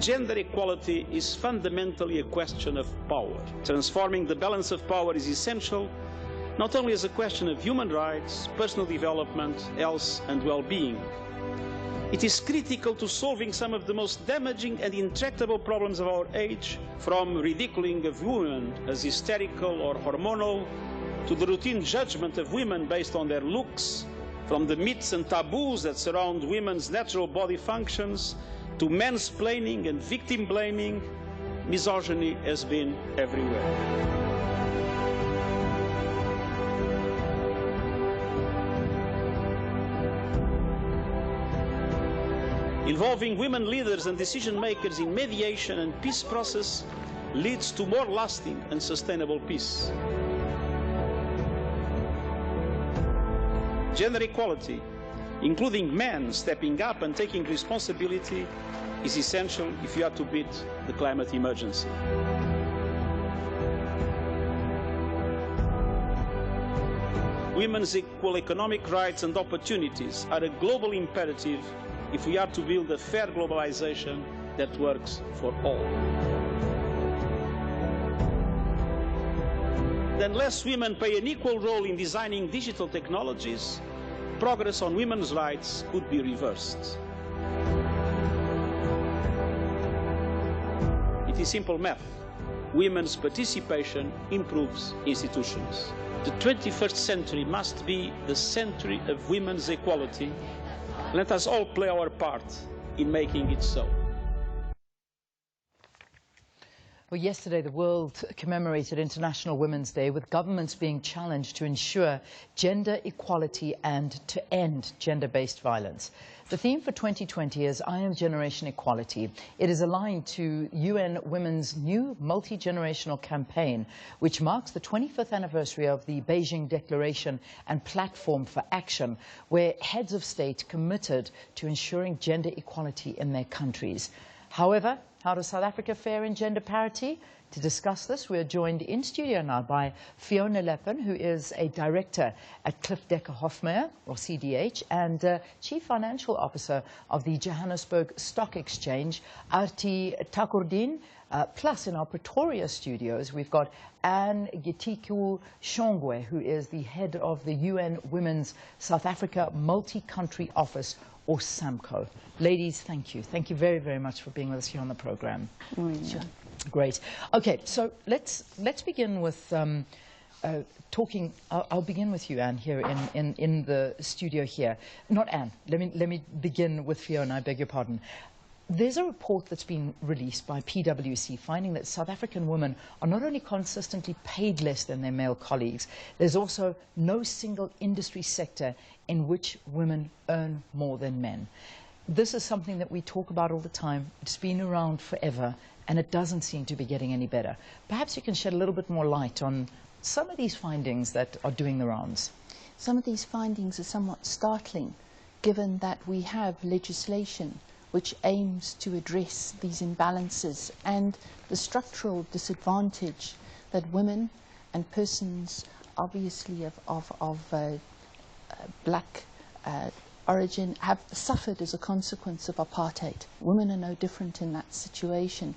Gender equality is fundamentally a question of power. Transforming the balance of power is essential, not only as a question of human rights, personal development, health and well-being. It is critical to solving some of the most damaging and intractable problems of our age, from ridiculing of women as hysterical or hormonal, to the routine judgment of women based on their looks, from the myths and taboos that surround women's natural body functions, to mansplaining and victim blaming. Misogyny has been everywhere. Involving women leaders and decision makers in mediation and peace process leads to more lasting and sustainable peace. Gender equality, including men stepping up and taking responsibility, is essential if you are to beat the climate emergency. Women's equal economic rights and opportunities are a global imperative if we are to build a fair globalization that works for all. Unless women play an equal role in designing digital technologies, progress on women's rights could be reversed. It is simple math. Women's participation improves institutions. The 21st century must be the century of women's equality. Let us all play our part in making it so. Well, yesterday the world commemorated International Women's Day, with governments being challenged to ensure gender equality and to end gender-based violence. The theme for 2020 is I Am Generation Equality. It is aligned to UN Women's new multi-generational campaign, which marks the 25th anniversary of the Beijing Declaration and Platform for Action, where heads of state committed to ensuring gender equality in their countries. However, how does South Africa fare in gender parity? To discuss this, we are joined in studio now by Fiona Leppan, who is a director at Cliff Decker Hofmeyr, or CDH, and Chief Financial Officer of the Johannesburg Stock Exchange, Artie Takurdin. Plus, in our Pretoria studios, we've got Anne Gitiku Shongwe, who is the head of the UN Women's South Africa Multi-Country Office, or SAMCO. Ladies, thank you. Thank you very, very much for being with us here on the program. Sure. Great. Okay, so let's begin with talking. I'll begin with you, Anne, here in the studio here. Not Anne. Let me begin with Fiona. I beg your pardon. There's a report that's been released by PwC finding that South African women are not only consistently paid less than their male colleagues, there's also no single industry sector in which women earn more than men. This is something that we talk about all the time. It's been around forever, and it doesn't seem to be getting any better. Perhaps you can shed a little bit more light on some of these findings that are doing the rounds. Some of these findings are somewhat startling, given that we have legislation which aims to address these imbalances and the structural disadvantage that women and persons obviously of black origin have suffered as a consequence of apartheid. Women are no different in that situation.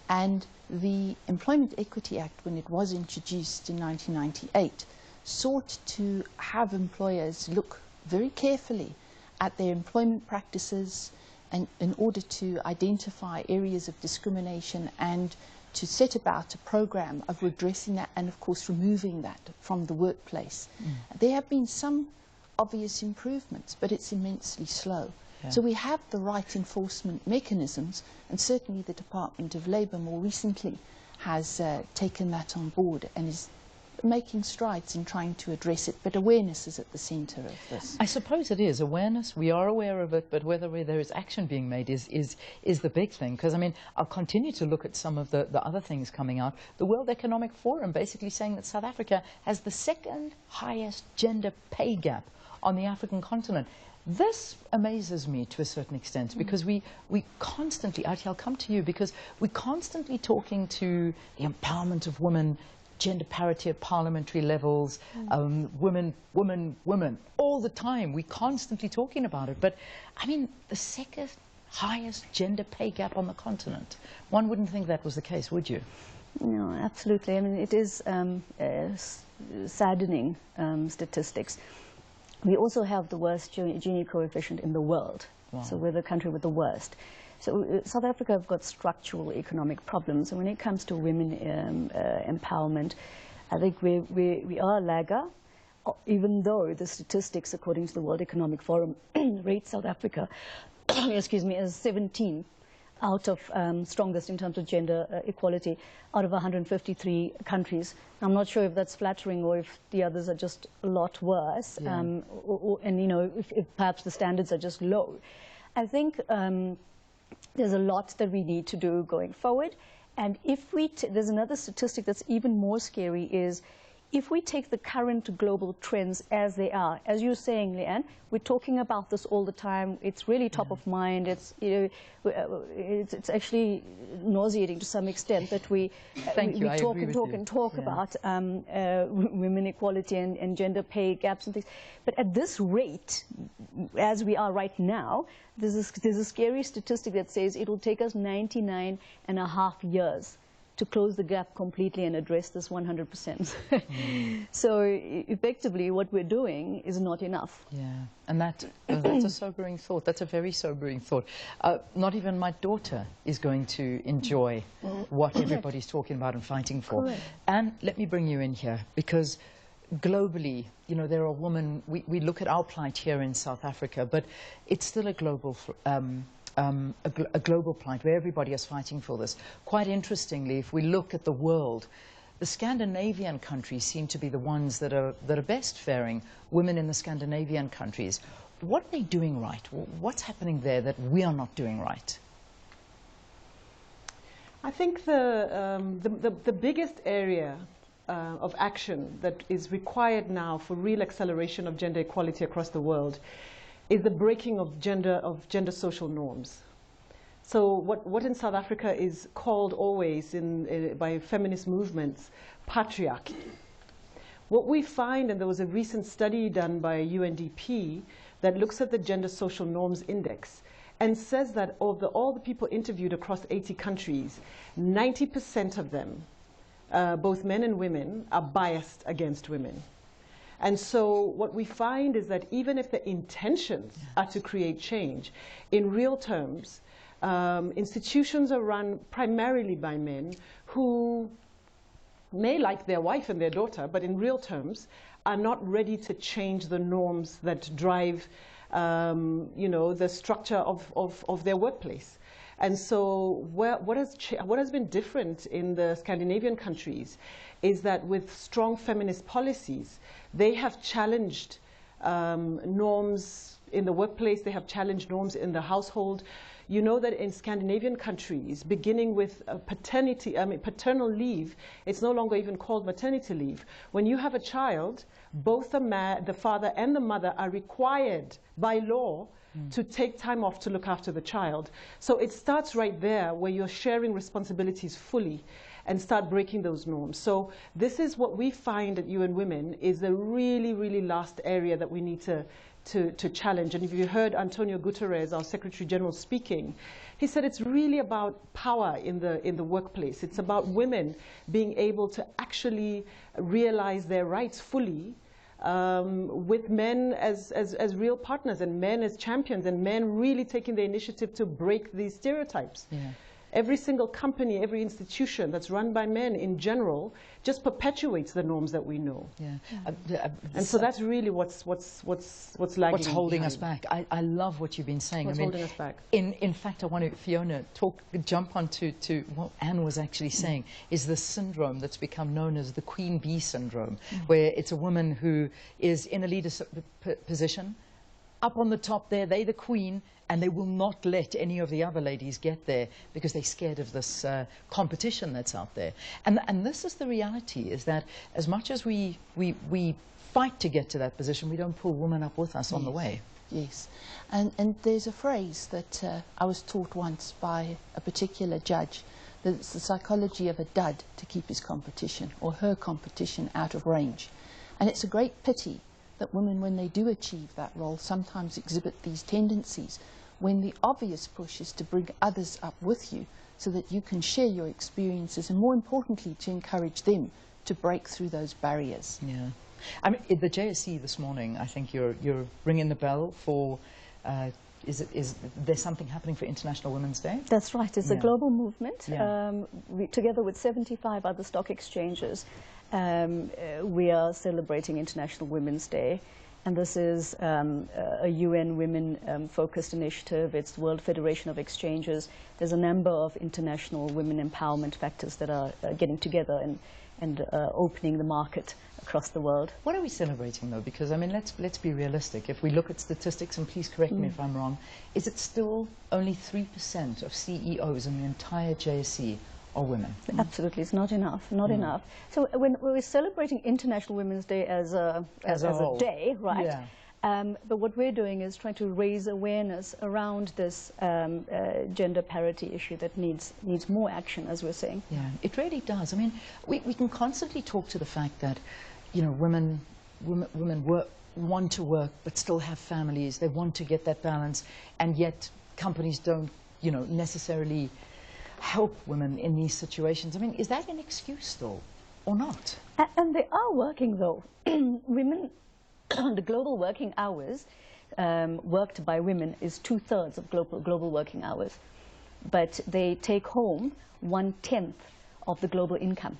And the Employment Equity Act, when it was introduced in 1998, sought to have employers look very carefully at their employment practices and in order to identify areas of discrimination and to set about a program of redressing that and, of course, removing that from the workplace. There have been some obvious improvements, but it's immensely slow. Yeah. So we have the right enforcement mechanisms, and certainly the Department of Labour more recently has taken that on board and is making strides in trying to address it, but awareness is at the centre of this. I suppose it is awareness. We are aware of it, but whether there is action being made is the big thing. Because I mean, I'll continue to look at some of the other things coming out. The World Economic Forum basically saying that South Africa has the second highest gender pay gap on the African continent. This amazes me to a certain extent, because we constantly, Artie, I'll come to you, because we're constantly talking to the empowerment of women, gender parity at parliamentary levels, women, all the time. We're constantly talking about it. But, I mean, the second highest gender pay gap on the continent. One wouldn't think that was the case, would you? No, absolutely. I mean, it is saddening statistics. We also have the worst Gini coefficient in the world. Wow. So we're the country with the worst. So South Africa have got structural economic problems. And when it comes to women empowerment, I think we are a lagger, even though the statistics, according to the World Economic Forum, rate South Africa, excuse me, as 17th out of strongest in terms of gender equality out of 153 countries. I'm not sure if that's flattering or if the others are just a lot worse, yeah. And you know, if perhaps the standards are just low. I think there's a lot that we need to do going forward. And if we, there's another statistic that's even more scary is if we take the current global trends as they are, as you're saying, Leanne, we're talking about this all the time. It's really top of mind. It's, you know, it's actually nauseating to some extent that we talk and talk and talk about women equality and gender pay gaps and things. But at this rate, as we are right now, there's a scary statistic that says it will take us 99.5 years to close the gap completely and address this 100%. So effectively what we're doing is not enough. Yeah, and that's a sobering thought. That's a very sobering thought. Not even my daughter is going to enjoy what everybody's talking about and fighting for. Correct. And let me bring you in here, because globally, you know, there are women, we look at our plight here in South Africa, but it's still a global a global plight where everybody is fighting for this. Quite interestingly, if we look at the world, the Scandinavian countries seem to be the ones that are best faring, women in the Scandinavian countries. What are they doing right? What's happening there that we are not doing right? I think the biggest area of action that is required now for real acceleration of gender equality across the world is the breaking of gender social norms. So what in South Africa is called always by feminist movements patriarchy. What we find, and there was a recent study done by UNDP that looks at the Gender Social Norms Index and says that of all the people interviewed across 80 countries, 90% of them, both men and women, are biased against women. And so what we find is that even if the intentions are to create change, in real terms, institutions are run primarily by men who may like their wife and their daughter, but in real terms are not ready to change the norms that drive you know, the structure of their workplace. And so what has been different in the Scandinavian countries is that with strong feminist policies, they have challenged norms in the workplace, they have challenged norms in the household. You know that in Scandinavian countries, beginning with paternal leave, it's no longer even called maternity leave. When you have a child, both the father and the mother are required by law to take time off to look after the child. So it starts right there where you're sharing responsibilities fully and start breaking those norms. So this is what we find at UN Women is the really, really last area that we need to challenge. And if you heard Antonio Guterres, our Secretary General, speaking, he said it's really about power in the workplace. It's about women being able to actually realize their rights fully, with men as real partners and men as champions and men really taking the initiative to break these stereotypes. Yeah. Every single company, every institution that's run by men in general just perpetuates the norms that we know. Yeah. And so that's really what's lagging. What's holding behind. us back. I love what you've been saying. What's holding us back? In fact, I want to, Fiona, jump on to what Anne was actually saying, is the syndrome that's become known as the Queen Bee syndrome, where it's a woman who is in a leadership position, up on the top there, they're the queen, and they will not let any of the other ladies get there because they're scared of this competition that's out there. And this is the reality, is that as much as we fight to get to that position, we don't pull women up with us on the way. Yes, and there's a phrase that I was taught once by a particular judge, that it's the psychology of a dud to keep his competition or her competition out of range. And it's a great pity that women, when they do achieve that role, sometimes exhibit these tendencies when the obvious push is to bring others up with you so that you can share your experiences and, more importantly, to encourage them to break through those barriers. Yeah. I mean, the JSC this morning, I think you're ringing the bell for, is there something happening for International Women's Day? That's right. It's a global movement. Yeah. Together with 75 other stock exchanges, we are celebrating International Women's Day. And this is a UN women-focused initiative. It's the World Federation of Exchanges. There's a number of international women empowerment factors that are getting together and opening the market across the world. What are we celebrating, though? Because, I mean, let's be realistic. If we look at statistics, and please correct me if I'm wrong, is it still only 3% of CEOs in the entire JSC are women? Absolutely, it's not enough, not enough. So when we're celebrating International Women's Day as a day, right? Yeah. But what we're doing is trying to raise awareness around this gender parity issue that needs more action, as we're saying. Yeah, it really does. I mean, we can constantly talk to the fact that, you know, women want to work but still have families. They want to get that balance, and yet companies don't, you know, necessarily help women in these situations. I mean, is that an excuse, though, or not? And they are working, though. Women, the global working hours worked by women is 2/3 of global working hours. But they take home 1/10 of the global income.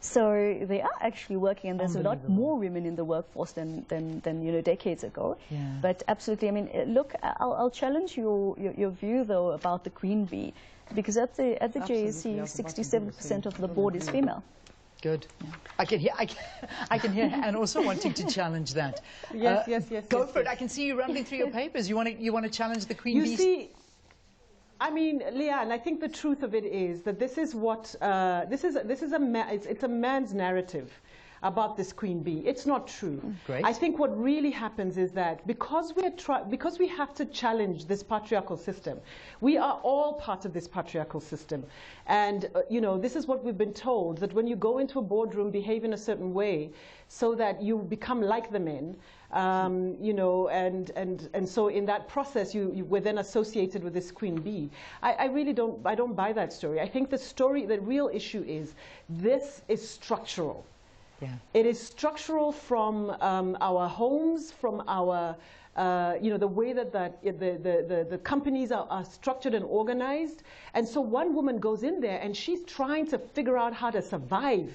So they are actually working, and there's a lot more women in the workforce than you know, decades ago. Yeah. But absolutely, I mean, look, I'll challenge your view though about the queen bee, because at the JSC, 67% of the board is female. Good. Yeah. I can hear, and also wanting to challenge that. Yes. Go for it. I can see you rumbling through your papers. You want to challenge the queen bee. You see, I mean, Leanne, I think the truth of it is that this is what it's a man's narrative about this queen bee. It's not true. Great. I think what really happens is that because we have to challenge this patriarchal system, we are all part of this patriarchal system, and you know, this is what we've been told, that when you go into a boardroom, behave in a certain way so that you become like the men. You know, and so in that process, you were then associated with this queen bee. I really don't buy that story. I think the real issue is this is structural. Yeah. It is structural from our homes, from our you know, the way that the companies are structured and organized. And so one woman goes in there and she's trying to figure out how to survive,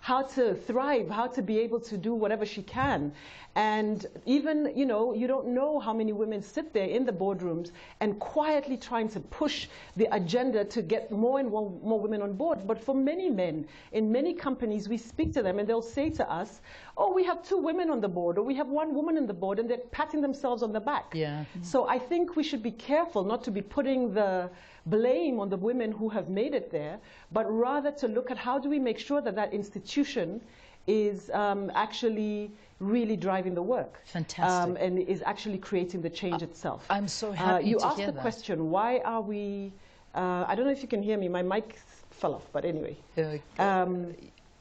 how to thrive, how to be able to do whatever she can. And even, you know, you don't know how many women sit there in the boardrooms and quietly trying to push the agenda to get more and more women on board. But for many men, in many companies, we speak to them and they'll say to us, oh, we have 2 women on the board, or we have 1 woman on the board, and they're patting themselves on the back. Yeah. So I think we should be careful not to be putting the blame on the women who have made it there, but rather to look at how do we make sure that that institution is actually really driving the work. Fantastic. And is actually creating the change itself. I'm so happy to hear that. You asked the question, why are we, I don't know if you can hear me, my mic fell off, but anyway.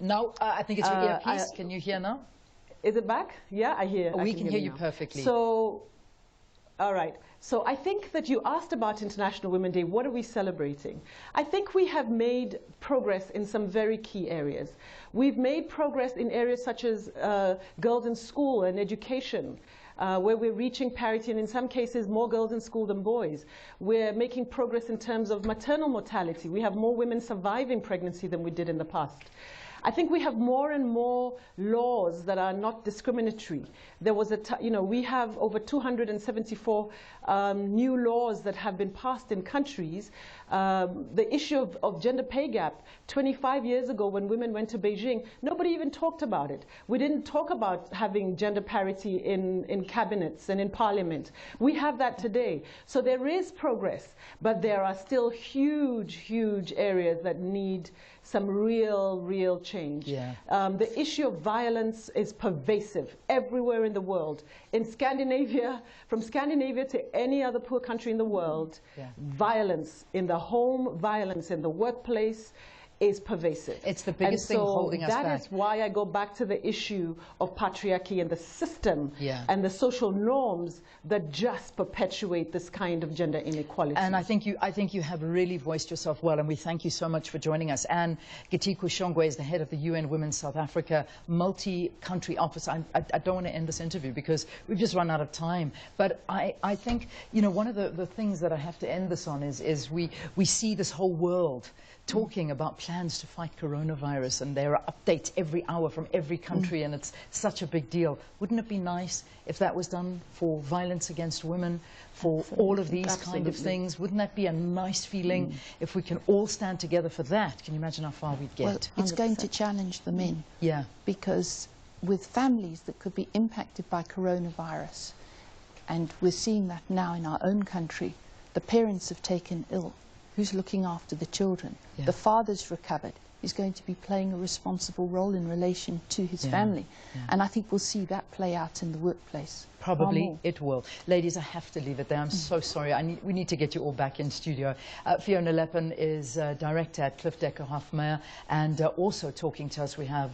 Now, I think it's your earpiece. Can you hear now? Is it back? Yeah, I hear. We can hear you perfectly. So, all right. So I think that you asked about International Women's Day. What are we celebrating? I think we have made progress in some very key areas. We've made progress in areas such as girls in school and education, where we're reaching parity, and in some cases more girls in school than boys. We're making progress in terms of maternal mortality. We have more women surviving pregnancy than we did in the past. I think we have more and more laws that are not discriminatory. There was you know, we have over 274 new laws that have been passed in countries. The issue of gender pay gap, 25 years ago when women went to Beijing, nobody even talked about it. We didn't talk about having gender parity in cabinets and in parliament. We have that today. So there is progress, but there are still huge, huge areas that need some real change. Yeah. The issue of violence is pervasive everywhere in the world. In Scandinavia, from Scandinavia to any other poor country in the world, violence in the home, violence in the workplace, is pervasive. It's the biggest thing holding us back. That is why I go back to the issue of patriarchy and the system Yeah. and the social norms that just perpetuate this kind of gender inequality. And I think you have really voiced yourself well, and we thank you so much for joining us. Anne Getiku-Shongwe is the head of the UN Women's South Africa multi-country office. I don't want to end this interview because we've just run out of time. But I think, you know, one of the things that I have to end this on is we see this whole world talking about plans to fight coronavirus, and there are updates every hour from every country, and it's such a big deal. Wouldn't it be nice if that was done for violence against women, for all of these kind of things? Wouldn't that be a nice feeling if we can all stand together for that? Can you imagine how far we'd get? Well, it's 100%. going to challenge the men. Yeah. Because with families that could be impacted by coronavirus, and we're seeing that now in our own country, the parents have taken ill. Who's looking after the children? Yeah. The father's recovered. He's going to be playing a responsible role in relation to his family. Yeah. And I think we'll see that play out in the workplace. Probably it will. Ladies, I have to leave it there. I'm so sorry. We need to get you all back in studio. Fiona Leppan is director at Cliff Decker Hofmeyr, and also talking to us we have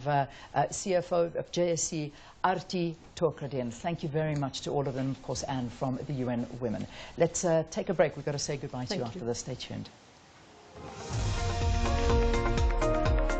CFO of JSC, Arti Tokradin. Thank you very much to all of them, of course, and from the UN Women. Let's take a break. We've got to say goodbye to you after this. Stay tuned.